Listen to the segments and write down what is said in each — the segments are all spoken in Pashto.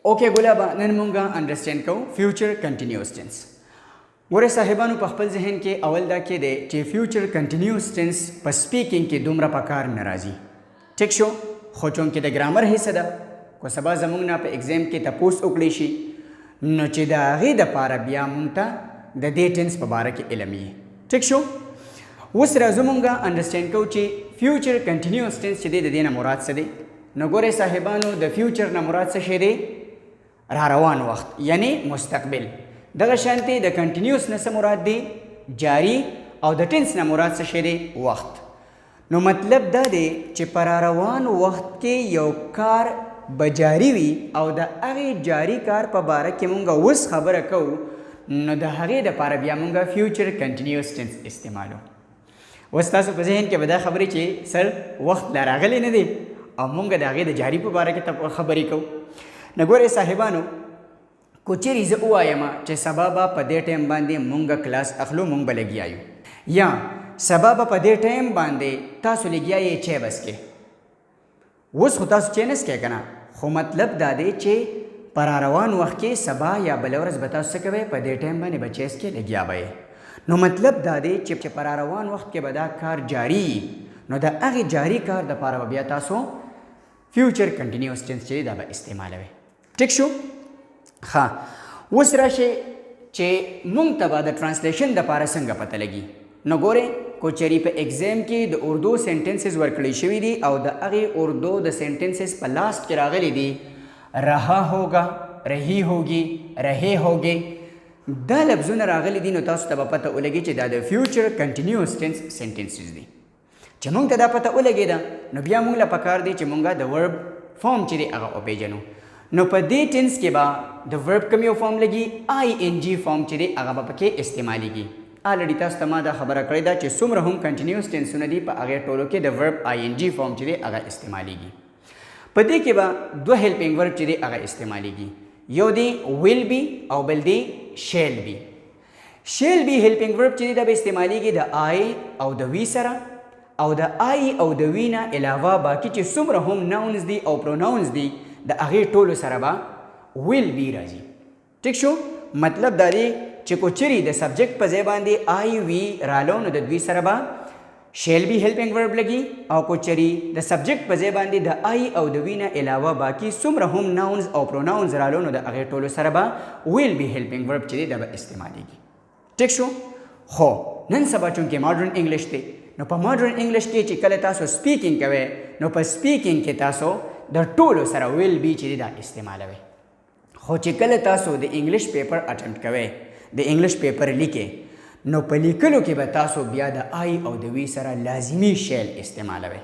اوکے ګلابه نن مونږه انډرسټینډ کوو فیوچر کنټینیوس ټینس. ګوره صاحبانو په خپل ذهن کې اول دا کې دی چې فیوچر کنټینیوس ټینس په سپیکینګ کې دومره په کار نه راځي. ټیک شو، خو چونکې د ګرامر حصه ده، کو سبا زمونږ نه په ایگزام کې تپوس وکړی شي نو چې د هغې دپاره بیا مونږ ته د دې ټینس په باره کې علم وي. ټیک شو، اوس راځو مونږه انډرسټینډ کوو چې فیوچر کنټینیوس ټینس چې دی د دې نه مراد څه دی. نو ګورئ صاحبانو د فیوچر نه مراد څه شی دی؟ را روان وخت یعنی مستقبل. دغه شانتې د کنټینیوس نه څه مراد دی؟ جاری. او د ټینس نه مراد څه شی دی؟ وخت. نو مطلب دا دی چې په را روان وخت کې یو کار به جاری وي او د هغې جاری کار په باره کې مونږ اوس خبره کوو، نو د هغې دپاره بیا مونږ فیوچر کنټینیوس ټینس استعمالو. اوس تاسو په ذهن کې به دا خبرې چې سر وخت لا راغلی نه دی او مونږ د هغې د جاري په باره کې خبرې کوو. نو ګورئ صاحبانو، کو چیرې زه ووایم چې سبا به په دې ټایم باندې مونږ کلاس اخلو، مونږ به لګیا یو، یا سبا به په دې ټایم باندې تاسو لګیا یې چای بس کې. اوس خو تاسو چای نه څکئ که نه، خو مطلب دا دی چې په را روان وخت کې سبا یا بله ورځ به تاسو څه کوئ؟ په دې ټایم باندې به چای څکئ، لګیا به یې. نو مطلب دا دی چې په را روان وخت کې به دا کار جاری، نو د هغې جاری کار دپاره به بیا تاسو فیوچر کنټینیوس ټینس چې دا به استعمالوئ. ټیک شو؟ ښه، اوس راشئ چې مونږ ته به د ټرانسلیشن دپاره څنګه پته لګي. نو ګورئ، کو چېرې په ایگزام کې د اردو سینټنسز ورکړی شوي دي او د هغې اردو د سینټنسز په لاست کې راغلی دي رها ہوگا، رہی ہوگی، رہے ہوگے، دا لفظونه راغلی دي، نو تاسو ته به پته ولګي چې دا د فیوچر کنټینیوس ټینس سینټنسز دي. چې مونږ ته دا پته ولګېده نو بیا مونږ له پکار دی چې مونږ د ورب فارم چې دی هغه وپېژنو. نو په دې ټینس کې به د ورب کوم یو فارم لګي؟ آی ان جي فارم چې دی هغه به پکې استعمالیږي. الریډي تاسو ته ما دا خبره کړې ده چې څومره هم کنټینیوس ټینسونه دي په هغې ټولو کې د ورب آی ان جي فارم چې دی هغه استعمالیږي. په دې کې به دوه هیلپینګ ورب چې دی هغه استعمالیږي، یو دی ویل بي او بل دی شیل بي. شیل بي هیلپینګ ورب چې دی دا به استعمالیږي د آی او د وی سره، او د آی او د وی نه علاوه باقي چې څومره هم ناونز دي او پروناونز دي د هغې ټولو سره به ویل بي راځي. ټیک شو؟ مطلب دا دی چې کو چیرې د سبجیکټ په ځای باندې آی وی رالو نو د دوی سره به شیل بي هیلپینګ ورب لګي، او کو چیرې د سبجیکټ په ځای باندې د آی او د وی نه علاوه باقي څومره هم ناونز او پروناونز رالو نو د هغې ټولو سره به ویل بي هیلپینګ ورب چې دی دا به استعمالیږي. ټیک شو؟ خو نن سبا چونکې ماډرن انګلیش دی، نو په ماډرن انګلیش کې چې کله تاسو سپیکینګ کوئ نو په سپیکینګ کې تاسو د ټولو سره ویل بي چې دی دا استعمالوئ. خو چې کله تاسو د انګلیش پیپر اټمپټ کوئ، د انګلیش پیپر لیکئ، نو په لیکلو کې به تاسو بیا د آی او د وی سره لازمي شیل استعمالوئ.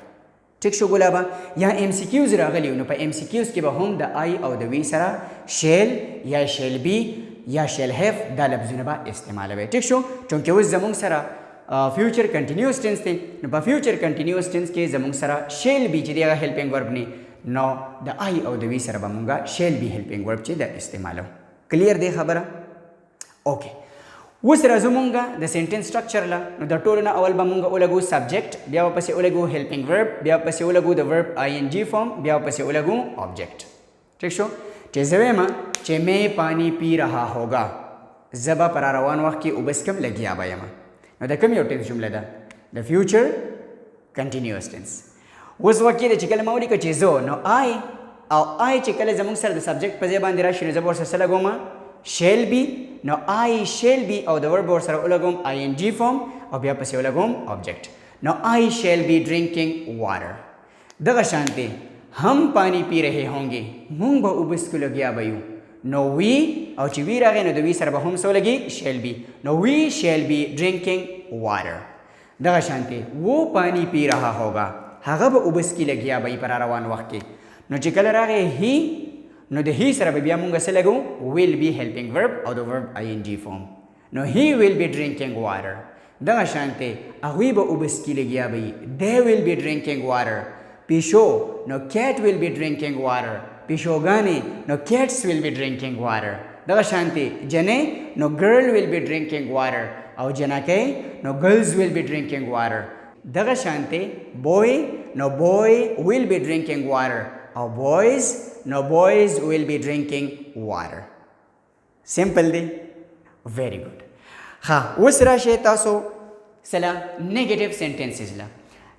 ټیک شو ګلابه؟ یا ایم سی کیوز راغلي نو په ایم سی کیوز کې به هم د آی او د وی سره شیل یا شیل بي یا شیل هیف دا لفظونه به استعمالوئ. ټیک شو؟ چونکې اوس زموږ سره فیوچر کنټینیوس ټینس دی، نو په فیوچر کنټینیوس ټینس کې زموږ سره شیل بي چې دی هغه هیلپینګ ورب نه، نو د آی او د وی سره به مونږ شیل بي هیلپینګ ورب چې دا استعمالو. کلیر دی خبره؟ اوکې، اوس راځو مونږ د سینټنس سټرکچر له. نو د ټولو نه اول به مونږ ولګو سبجیکټ، بیا ورپسې ولګو هیلپینګ ورب، بیا ورپسې ولګو د ورب آی ان جي فارم، بیا ورپسې ولګو آبجیکټ. ټیک شو؟ چې زه وایم چې میں پانی پی رہا ہوگا، زه به په را روان وخت کې اوبه څکم، لګیا به یم. نو د کوم یو ټینس جمله ده؟ د فیوچر کنټینیوس ټینس. اوس وکې ده چې کله ما ولیکه چې زه، نو آی او آی چې کله زموږ سره د سبجیکټ په ځای باندې راشي نو زه به ورسره څه لګوم؟ شیل بي. نو آی شیل بي او د ورب ورسره ولګوم آی ان جي فارم او بیا پسې ولګوم آبجیکټ. نو آی شیل بي ډرینکینګ واټر. دغه شانتې هم پانی پی رہے ہونګې، مونږ به اوبه څکو، لګیا به یو. نو وی او چې وی راغی نو د وی سره به هم څه ولګي؟ شیل بي. نو وی شیل بي ډرینکینګ واټر. دغه شانتې وہ پانی پی رہا ہوگا، هغه به اوبه څکي، لګیا به یې په را روان وخت کې. نو چې کله راغی هی، نو د هی سره به بیا مونږ څه لګو؟ ویل بي هیلپینګ ورب او د ورب آی ان جي فارم. نو هی ویل بي ډرینکینګ واټر. دغه شانتې هغوی به اوبه څکي، لګیا به یې. دی ویل بي ډرینکینګ واټر. پیشو، نو کیټ ویل بي ډرینکینګ واټر. پیشوګانې، نو کیټس ویل بي ډرینکینګ واټر. دغه شانتې جنې، نو ګرل ویل بي ډرینکینګ واټر، او جنکۍ، نو ګرلز ویل بي ډرینکینګ واټر. دغه شانتې بوی، نو بوی ویل بي ډرینکینګ واټر، او boys no boys will be drinking water. Simple دی. Very good. ها اوس راشه تاسو سلا نیگیټیو سنټنسز لا.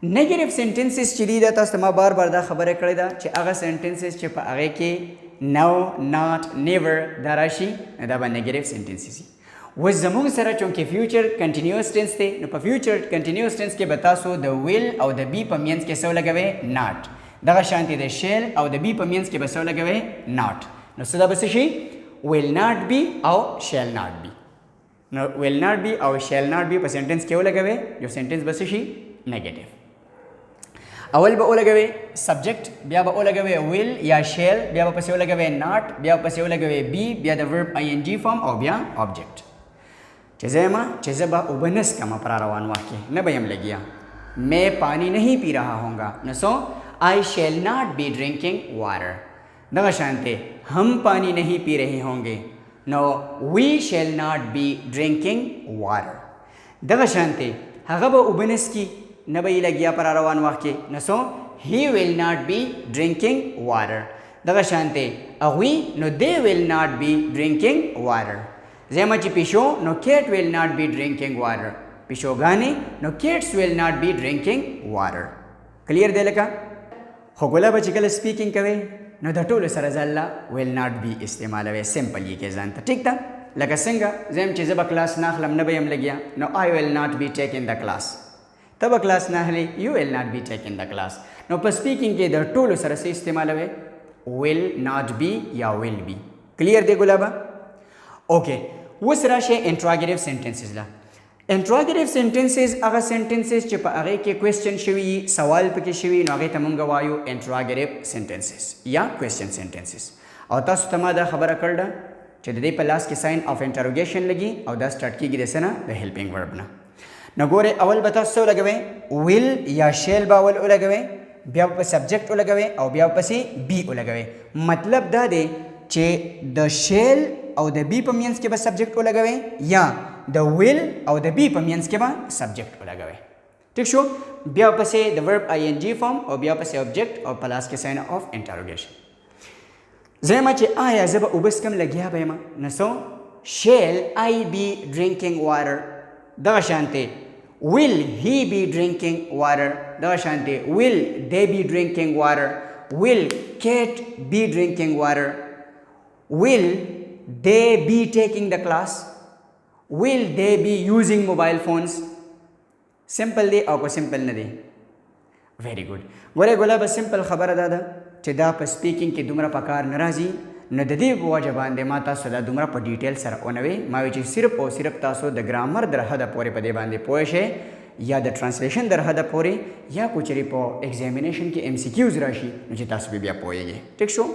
نیگیټیو سنټنسز چې دي دا تاسو ما بار بار دا خبره کړې ده چې هغه سنټنسز چې په هغه کې نو ناٹ نیور دا راشي دا به نیگیټیو سنټنسز دي. و زموږ سره چونکې فیوچر کنټینیوس ټینس دی نو په فیوچر کنټینیوس ټینس کې به تاسو د ویل او د بی په منځ کې څه ولګوئ ناٹ. دغه شانتې د شیل او د بی په منځ کې به څه ولګوئ ناٹ. نو څه دا به څه شي will not be او shall not be. نو will not be او shall not be په سنټنس کې ولګوئ یو سنټنس به څه شي نیگیټیو. اول به ولګوئ سبجیکټ بیا به ولګوئ will یا shall بیا به پسې ولګوئ not بیا به پسې ولګوئ be بیا د verb ing فارم او بیا object. چې زه به اوبه نه څښم په را روان وخت کې نه به یم لګیا میں پانی نہیں پی رہا ہوں گا نو سو آئی شیل ناٹ بی ڈرنکنگ واٹر. دغه شانتے ہم پانی نہیں پی رہے ہوں گے نو وی شیل ناٹ بی ڈرنکنگ واٹر. دغه شانتے هغه به اوبه نه څښي نه به یې لګیا په را روان وخت کې نو سو he will not be drinking water. دغه شانتے هغوی نو they will not be drinking water. زیما چې پیشو نو cat will not be drinking water. پیشوګانې نو cats will not be drinking water. کلیر دی لکه خو ګوله به چې کله سپیکینګ کوئ نو د ټولو سره ځله will not be استعمالوئ سمپل یې کې ځان ته ټیک ده. لکه څنګه زیم چې زه به کلاس نه اخلم نه به یم لګیا نو I will not be taking the class. ته به کلاس نه اخلې you will not be taking the class. نو په سپیکینګ کې د ټولو سره څه استعمالوئ will not be یا will be. کلیر دی ګلابه؟ اوکې اوس راشه انټراګیټیو سنټنسز له. انټراګیټیو سنټنسز هغه سنټنسز چې په هغې کې کوېسچن شوي سوال پکې شوي نو هغې ته مونږ وایو انټراګیټیو سنټنسز یا کوېسچن سنټنسز. او تاسو ته ما دا خبره کړله چې د دې په لاس کې ساین آف انټروګیشن لګي او دا سټارټ کېږي د څه نه د هیلپینګ ورب نه. نو ګورئ اول به تاسو څه ولګوئ ویل یا شیل به اول ولګوئ بیا به سبجیکټ ولګوئ او بیا پسې بی ولګوئ. مطلب دا دی چې د شیل او د بی په منځ کې به سبجیکټ ولګوئ یا د ویل او د بی په منځ کې به سبجیکټ ولګوئ. ٹھیک شو. بیا پسې د ورب ing فارم او بیا پسې آبجیکټ او په لاس کې ساین آف انټروګیشن. زما چې آیا زه به اوبه څښم لګیا به یم نو سو شیل آی بی ډرینکینګ واټر. دغه شانتې will he be drinking water. دغه شانتې will they be drinking water. will cat be drinking water. will they be taking the class. will they be using mobile phones. سمپل دی او کو سمپل نه دی. ویری ګډ. ګوره ګلابه سمپل خبره دا ده چې دا په سپیکینګ کې دومره په کار نه راځي نو د دې په وجه باندې ما تاسو دا دومره په ډیټیل سره ونوي. ما وایي چې صرف او صرف تاسو د ګرامر در حده پورې په دې باندې پوه شئ یا د ټرانسلیشن در حده پورې یا کو چېرې په ایگزامینیشن کې MCQs راشي نو چې تاسو بیا پوهیږئ. ټیک شو.